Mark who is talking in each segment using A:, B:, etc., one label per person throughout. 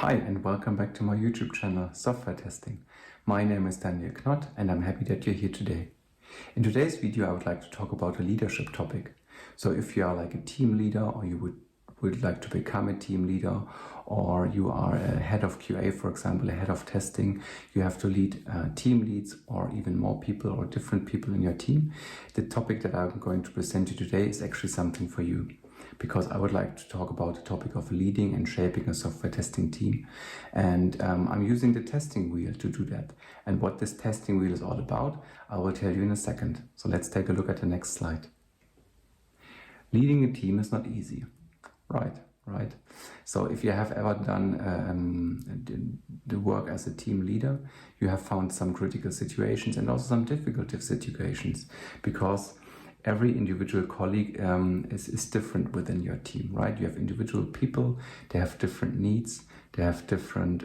A: Hi and welcome back to my YouTube channel, Software Testing. My name is Knott and I'm happy that you're here today. In today's video I would like to talk about a leadership topic. So if you are like a team leader or you would like to become a team leader, or you are a head of QA, for example, a head of testing, you have to lead team leads or even more people or different people in your team. The topic that I'm going to present you today is actually something for you, because I would like to talk about the topic of leading and shaping a software testing team. And I'm using the testing wheel to do that. And what this testing wheel is all about, I will tell you in a second. So let's take a look at the next slide. Leading a team is not easy. Right. So if you have ever done the work as a team leader, you have found some critical situations and also some difficult situations, because every individual colleague is different within your team, right? You have individual people, they have different needs, they have different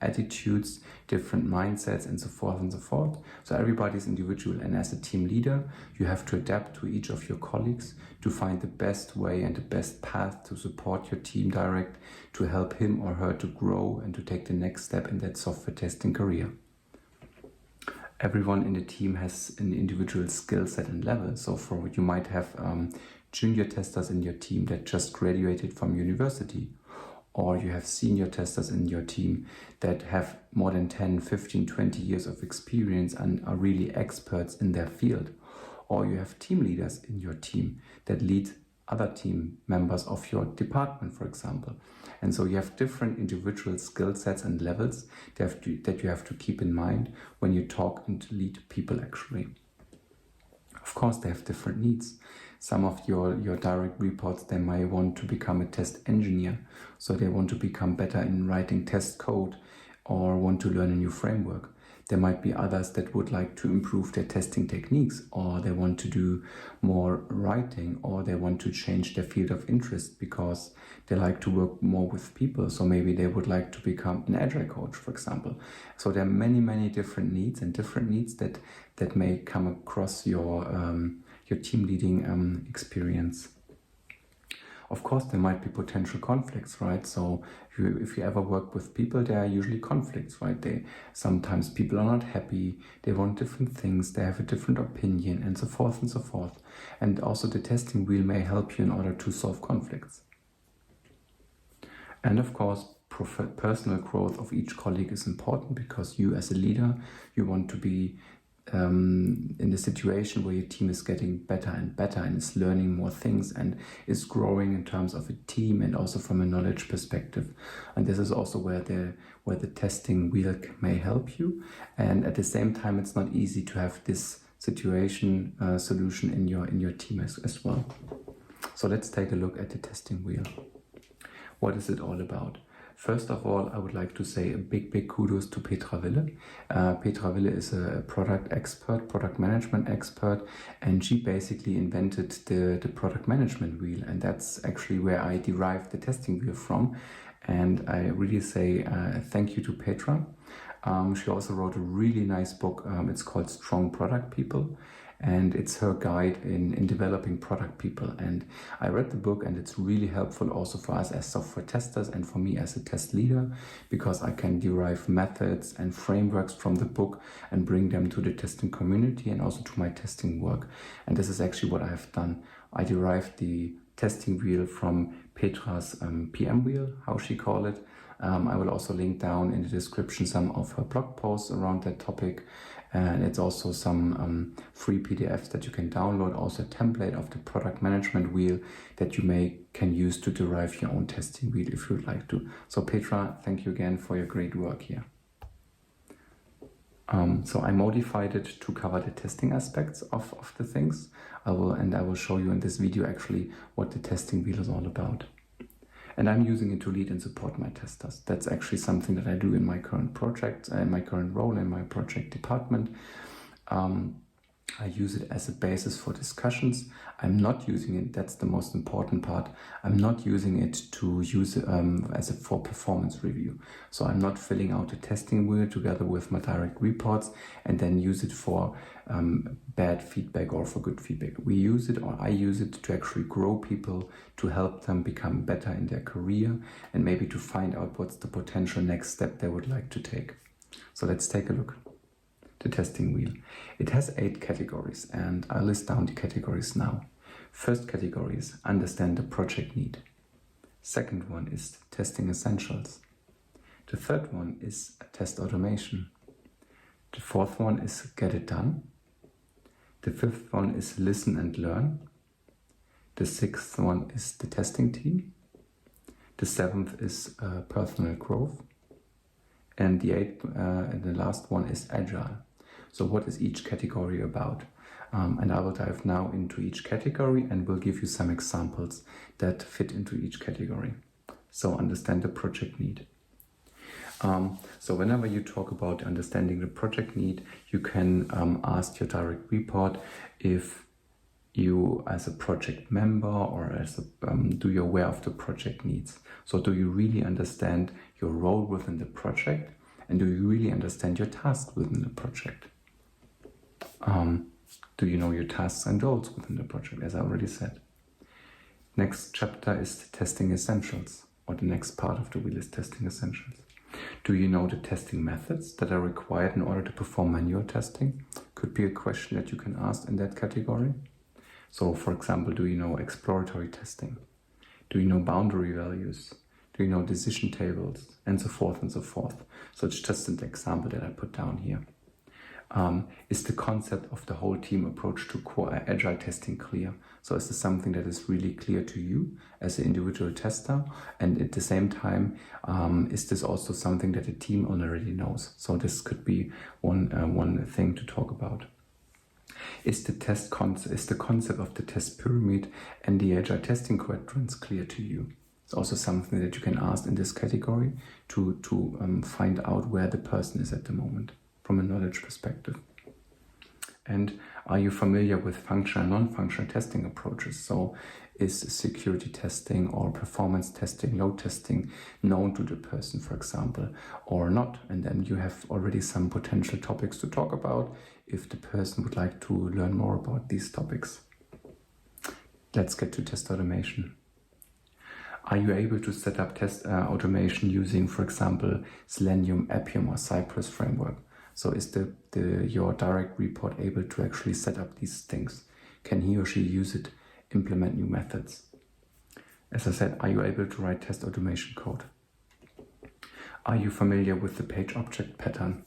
A: attitudes, different mindsets, and so forth and so forth. So everybody is individual, and as a team leader, you have to adapt to each of your colleagues to find the best way and the best path to support your team direct, to help him or her to grow and to take the next step in that software testing career. Everyone in the team has an individual skill set and level. So you might have junior testers in your team that just graduated from university, or you have senior testers in your team that have more than 10, 15, 20 years of experience and are really experts in their field. Or you have team leaders in your team that lead other team members of your department, for example. And so you have different individual skill sets and levels that you have to keep in mind when you talk and lead people actually. Of course, they have different needs. Some of your direct reports, they might want to become a test engineer. So they want to become better in writing test code or want to learn a new framework. There might be others that would like to improve their testing techniques, or they want to do more writing, or they want to change their field of interest because they like to work more with people. So maybe they would like to become an agile coach, for example. So there are many different needs that may come across your team leading experience. Of course, there might be potential conflicts, right? So if you ever work with people, there are usually conflicts, right? Sometimes people are not happy, they want different things, they have a different opinion, and so forth and so forth. And also the testing wheel may help you in order to solve conflicts. And of course, personal growth of each colleague is important, because you as a leader, you want to be in the situation where your team is getting better and better and is learning more things and is growing in terms of a team and also from a knowledge perspective. And this is also where the testing wheel may help you. And at the same time, it's not easy to have this solution in your team as well. So let's take a look at the testing wheel. What is it all about? First of all, I would like to say a big kudos to Petra Wille. Petra Wille is a product management expert, and she basically invented the product management wheel, and that's actually where I derived the testing wheel from. And I really say thank you to Petra. She also wrote a really nice book. It's called Strong Product People. And it's her guide in developing product people. And I read the book, and it's really helpful also for us as software testers and for me as a test leader, because I can derive methods and frameworks from the book and bring them to the testing community and also to my testing work. And this is actually what I have done. I derived the testing wheel from Petra's PM wheel, how she called it. I will also link down in the description some of her blog posts around that topic. And it's also some free PDFs that you can download, also a template of the product management wheel that you can use to derive your own testing wheel if you would like to. So Petra, thank you again for your great work here. So I modified it to cover the testing aspects of the things. I will show you in this video actually what the testing wheel is all about. And I'm using it to lead and support my testers. That's actually something that I do in my current project, in my current role in my project department. I use it as a basis for discussions. I'm not using it, that's the most important part, I'm not using it to use for performance review. So I'm not filling out a testing wheel together with my direct reports and then use it for bad feedback or for good feedback. We use it, or I use it, to actually grow people, to help them become better in their career and maybe to find out what's the potential next step they would like to take. So let's take a look. The testing wheel. It has 8 categories and I'll list down the categories now. First category is understand the project need. Second one is testing essentials. The third one is test automation. The fourth one is get it done. The fifth one is listen and learn. The sixth one is the testing team. The seventh is personal growth. And the eighth and the last one is agile. So what is each category about? And I will dive now into each category and will give you some examples that fit into each category. So understand the project need. So whenever you talk about understanding the project need, you can ask your direct report if you as a project member or as a, do you aware of the project needs? So do you really understand your role within the project? And do you really understand your tasks within the project? Do you know your tasks and roles within the project, as I already said? Next chapter is the testing essentials, or the next part of the wheel is testing essentials. Do you know the testing methods that are required in order to perform manual testing? Could be a question that you can ask in that category. So, for example, do you know exploratory testing? Do you know boundary values? Do you know decision tables? And so forth and so forth. So it's just an example that I put down here. Is the concept of the whole team approach to agile testing clear? So is this something that is really clear to you as an individual tester? And at the same time, is this also something that the team already knows? So this could be one thing to talk about. Is the concept of the test pyramid and the agile testing quadrants clear to you? It's also something that you can ask in this category to find out where the person is at the moment from a knowledge perspective. And are you familiar with functional and non-functional testing approaches? So is security testing or performance testing, load testing known to the person, for example, or not? And then you have already some potential topics to talk about if the person would like to learn more about these topics. Let's get to test automation. Are you able to set up test automation using, for example, Selenium, Appium, or Cypress framework? So is your direct report able to actually set up these things? Can he or she use it, implement new methods? As I said, are you able to write test automation code? Are you familiar with the page object pattern?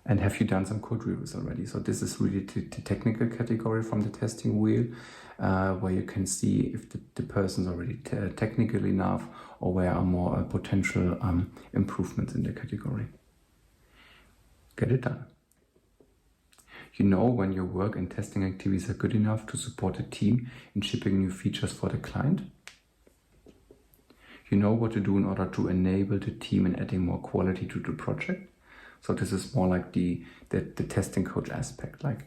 A: And have you done some code reviews already? So this is really the technical category from the testing wheel, where you can see if the person's already technical enough or where are more potential improvements in the category. Get it done. You know when your work and testing activities are good enough to support a team in shipping new features for the client. You know what to do in order to enable the team in adding more quality to the project. So this is more like the testing coach aspect. Like,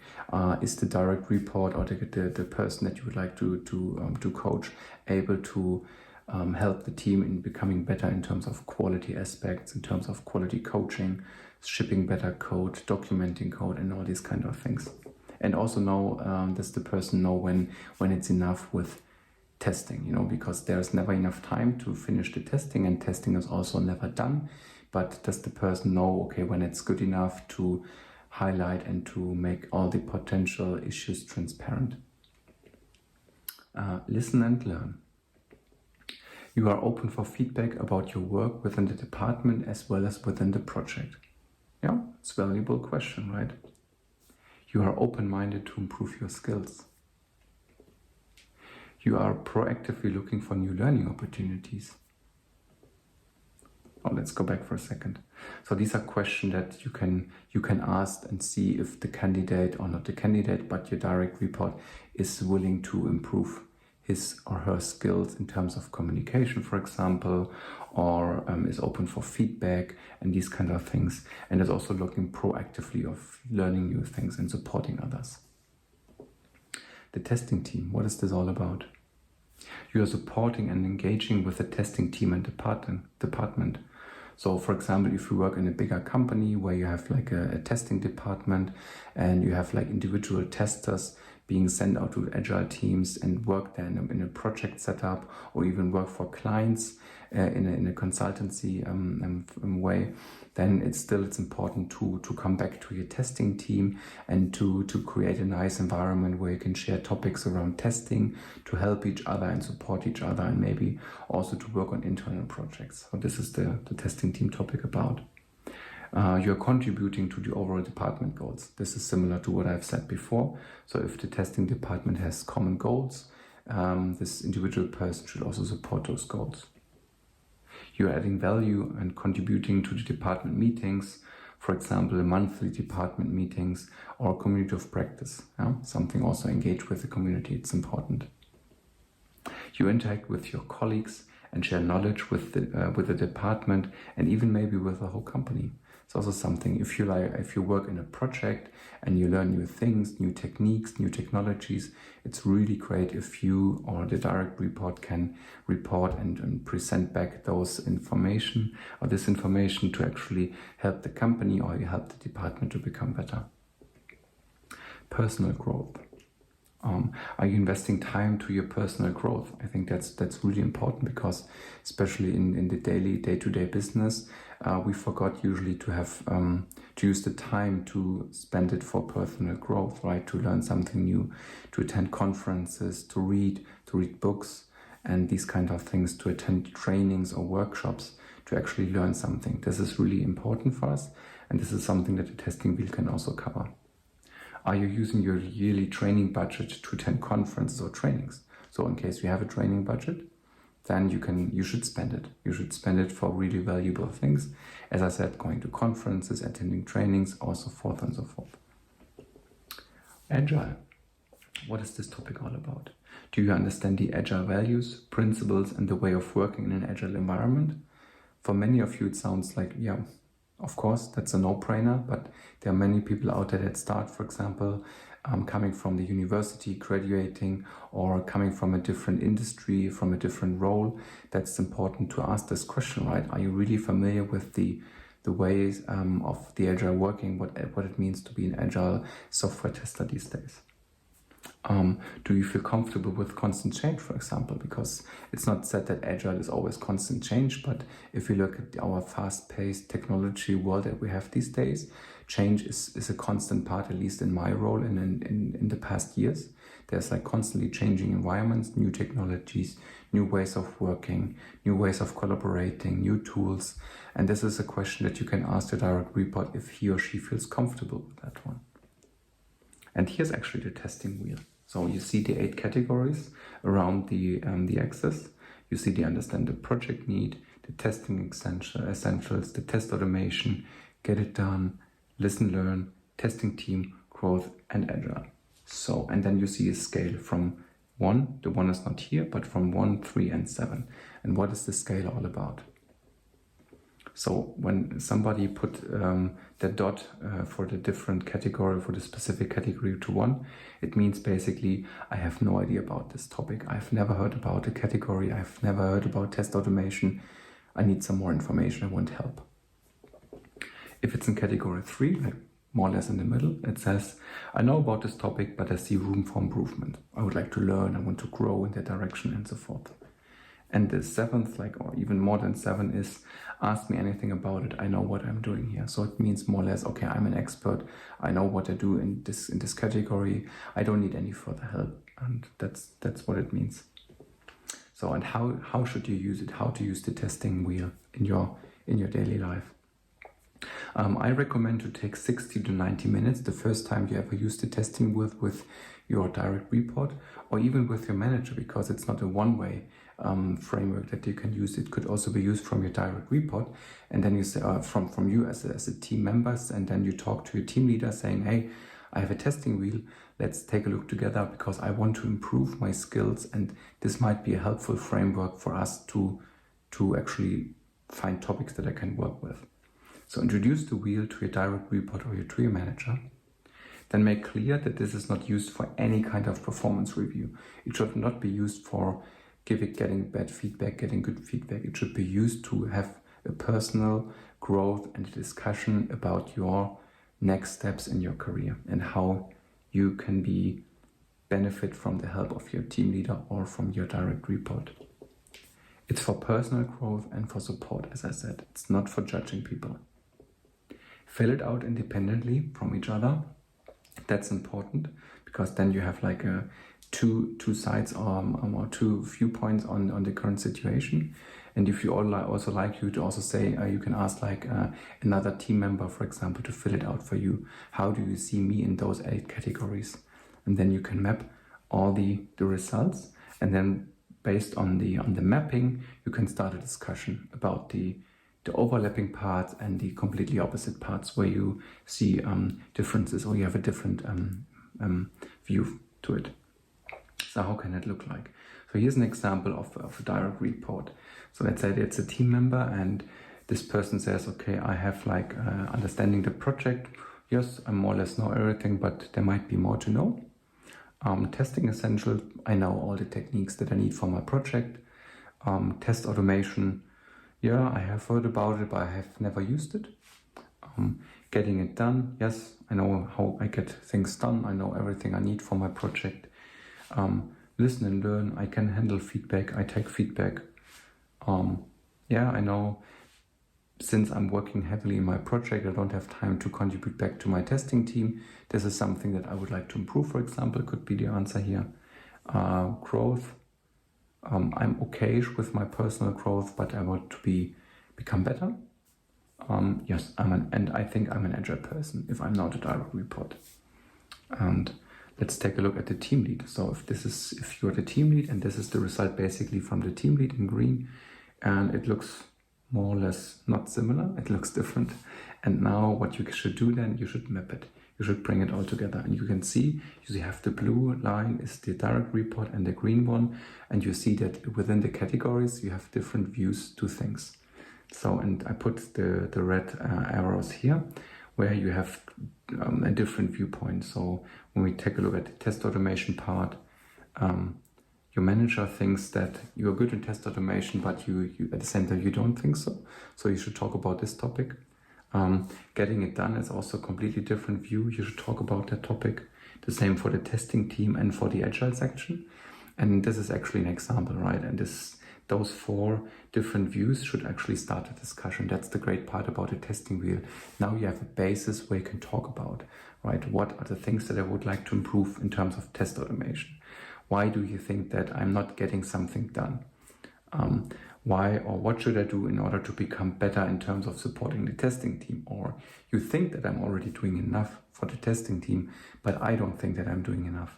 A: is the direct report or the person that you would like to coach able to help the team in becoming better in terms of quality aspects, in terms of quality coaching, shipping better code, documenting code, and all these kind of things. And also know, does the person know when it's enough with testing, because there's never enough time to finish the testing, and testing is also never done. But does the person know, okay, when it's good enough to highlight and to make all the potential issues transparent? Listen and learn. You are open for feedback about your work within the department as well as within the project. Yeah, it's a valuable question, right? You are open-minded to improve your skills. You are proactively looking for new learning opportunities. Oh, let's go back for a second. So these are questions that you can ask and see if the candidate, or not the candidate, but your direct report is willing to improve his or her skills in terms of communication, for example, or is open for feedback and these kind of things, and is also looking proactively of learning new things and supporting others. The testing team, what is this all about? You are supporting and engaging with the testing team and department. So for example, if you work in a bigger company where you have like a testing department and you have like individual testers being sent out to agile teams and work there in a project setup, or even work for clients in a consultancy way, then it's important to come back to your testing team and to create a nice environment where you can share topics around testing, to help each other and support each other, and maybe also to work on internal projects. So this is the testing team topic about. You're contributing to the overall department goals. This is similar to what I've said before. So if the testing department has common goals, this individual person should also support those goals. You're adding value and contributing to the department meetings, for example, monthly department meetings or community of practice. Something also engage with the community, it's important. You interact with your colleagues and share knowledge with the department and even maybe with the whole company. It's also something, if you work in a project and you learn new things, new techniques, new technologies, it's really great if you or the direct report can report and present back those information or this information to actually help the company or you help the department to become better. Personal growth. Are you investing time to your personal growth? I think that's really important, because especially in the day-to-day business, we forgot usually to have to use the time to spend it for personal growth, right? To learn something new, to attend conferences, to read books and these kind of things, to attend trainings or workshops, to actually learn something. This is really important for us, and this is something that the testing wheel can also cover. Are you using your yearly training budget to attend conferences or trainings? So in case you have a training budget, then you should spend it. You should spend it for really valuable things. As I said, going to conferences, attending trainings, or so forth and so forth. Agile. What is this topic all about? Do you understand the agile values, principles, and the way of working in an agile environment? For many of you, it sounds like, yeah, of course, that's a no-brainer, but there are many people out there that start, for example, coming from the university, graduating, or coming from a different industry, from a different role. That's important to ask this question, right? Are you really familiar with the ways of the agile working, what it means to be an agile software tester these days? Do you feel comfortable with constant change, for example? Because it's not said that agile is always constant change, but if you look at our fast-paced technology world that we have these days, change is a constant part, at least in my role and in the past years. There's like constantly changing environments, new technologies, new ways of working, new ways of collaborating, new tools. And this is a question that you can ask the direct report if he or she feels comfortable with that one. And here's actually the testing wheel. So you see the 8 categories around the axis. You see the understand the project need, the testing essentials, the test automation, get it done, listen, learn, testing team, growth, and agile. So, and then you see a scale from 1, the 1 is not here, but from 1, 3, and 7. And what is the scale all about? So when somebody put the dot for the different category, for the specific category to 1, it means basically, I have no idea about this topic. I've never heard about the category. I've never heard about test automation. I need some more information. I want help. If it's in category 3, like more or less in the middle, it says, I know about this topic, but I see room for improvement. I would like to learn. I want to grow in that direction and so forth. And the 7th, or even more than 7, is ask me anything about it. I know what I'm doing here. So it means more or less, okay, I'm an expert. I know what I do in this category. I don't need any further help. And that's what it means. So, and how should you use it? How to use the testing wheel in your daily life? I recommend to take 60 to 90 minutes the first time you ever use the testing with your direct report, or even with your manager, because it's not a one-way framework that you can use. It could also be used from your direct report, and then you say from you as a team members, and then you talk to your team leader saying, hey, I have a testing wheel, let's take a look together because I want to improve my skills, and this might be a helpful framework for us to actually find topics that I can work with. So introduce the wheel to your direct report or to your manager. Then make clear that this is not used for any kind of performance review. It should not be used for getting bad feedback, getting good feedback. It should be used to have a personal growth and a discussion about your next steps in your career and how you can benefit from the help of your team leader or from your direct report. It's for personal growth and for support, as I said. It's not for judging people. Fill it out independently from each other. That's important because then you have like two sides or two viewpoints on the current situation. And if you also like, you to also say, you can ask like another team member, for example, to fill it out for you. How do you see me in those 8 categories? And then you can map all the results, and then based on the mapping, you can start a discussion about the overlapping parts and the completely opposite parts where you see differences or you have a different view to it. So how can it look like? So here's an example of a direct report. So let's say it's a team member and this person says, okay, I have like understanding the project. Yes, I more or less know everything, but there might be more to know. Testing essential, I know all the techniques that I need for my project. Test automation, yeah, I have heard about it, but I have never used it. Getting it done, yes, I know how I get things done. I know everything I need for my project. Listen and learn, I can handle feedback, I take feedback. Yeah, I know since I'm working heavily in my project, I don't have time to contribute back to my testing team. This is something that I would like to improve, for example, could be the answer here. Growth. I'm okay with my personal growth, but I want to become better. Yes, and I think I'm an agile person if I'm not a direct report. And let's take a look at the team lead. So if you're the team lead and this is the result basically from the team lead in green, and it looks more or less not similar, it looks different. And now what you should do then, you should map it. You should bring it all together. And you can see, you have the blue line is the direct report and the green one. And you see that within the categories, you have different views to things. So, and I put the red arrows here where you have a different viewpoint. So when we take a look at the test automation part, your manager thinks that you're good in test automation, but you at the same time, you don't think so. So you should talk about this topic. Getting it done is also a completely different view. You should talk about that topic. The same for the testing team and for the agile section. And this is actually an example, right? And those 4 different views should actually start a discussion. That's the great part about the testing wheel. Now you have a basis where you can talk about, right? What are the things that I would like to improve in terms of test automation? Why do you think that I'm not getting something done? Why or what should I do in order to become better in terms of supporting the testing team? Or you think that I'm already doing enough for the testing team, but I don't think that I'm doing enough.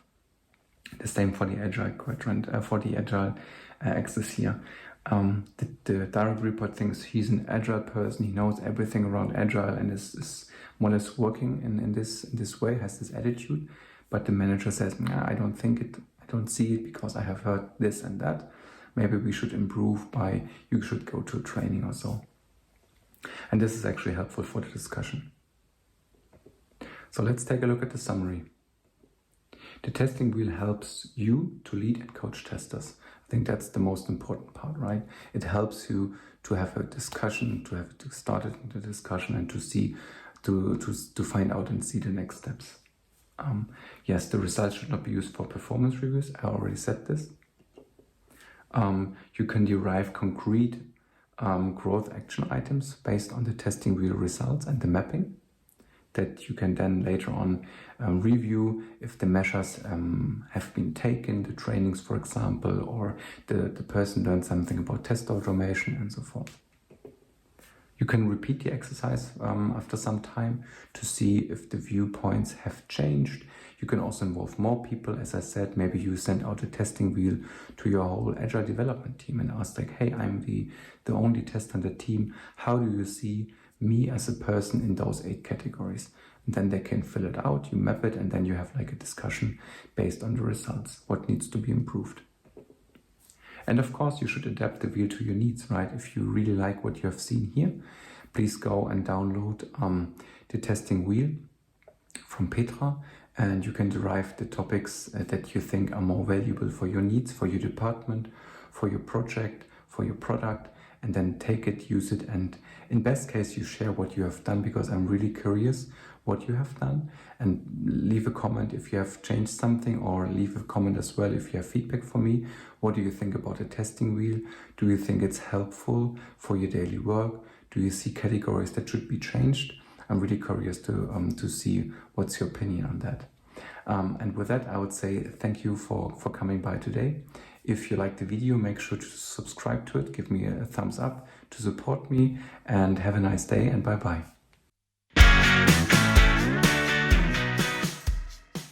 A: The same for the agile quadrant, for the agile axis here. The direct report thinks he's an agile person, he knows everything around agile and is more or less working in this way, has this attitude. But the manager says, nah, I don't see it because I have heard this and that. Maybe we should improve you should go to a training or so. And this is actually helpful for the discussion. So let's take a look at the summary. The testing wheel helps you to lead and coach testers. I think that's the most important part, right? It helps you to have a discussion, to start the discussion and to find out and see the next steps. Yes, the results should not be used for performance reviews. I already said this. You can derive concrete growth action items based on the testing wheel results and the mapping that you can then later on review if the measures have been taken, the trainings, for example, or the person learned something about test automation and so forth. You can repeat the exercise after some time to see if the viewpoints have changed. You can also involve more people. As I said, maybe you send out a testing wheel to your whole agile development team and ask like, hey, I'm the only tester on the team. How do you see me as a person in those 8 categories? And then they can fill it out, you map it, and then you have like a discussion based on the results, what needs to be improved. And of course, you should adapt the wheel to your needs, right? If you really like what you have seen here, please go and download the testing wheel from Petra, and you can derive the topics that you think are more valuable for your needs, for your department, for your project, for your product, and then take it, use it, and in best case, you share what you have done, because I'm really curious what you have done, and leave a comment if you have changed something, or leave a comment as well if you have feedback for me. What do you think about the testing wheel? Do you think it's helpful for your daily work? Do you see categories that should be changed? I'm really curious to see what's your opinion on that. And with that, I would say thank you for coming by today. If you like the video, make sure to subscribe to it, give me a thumbs up to support me, and have a nice day, and bye-bye.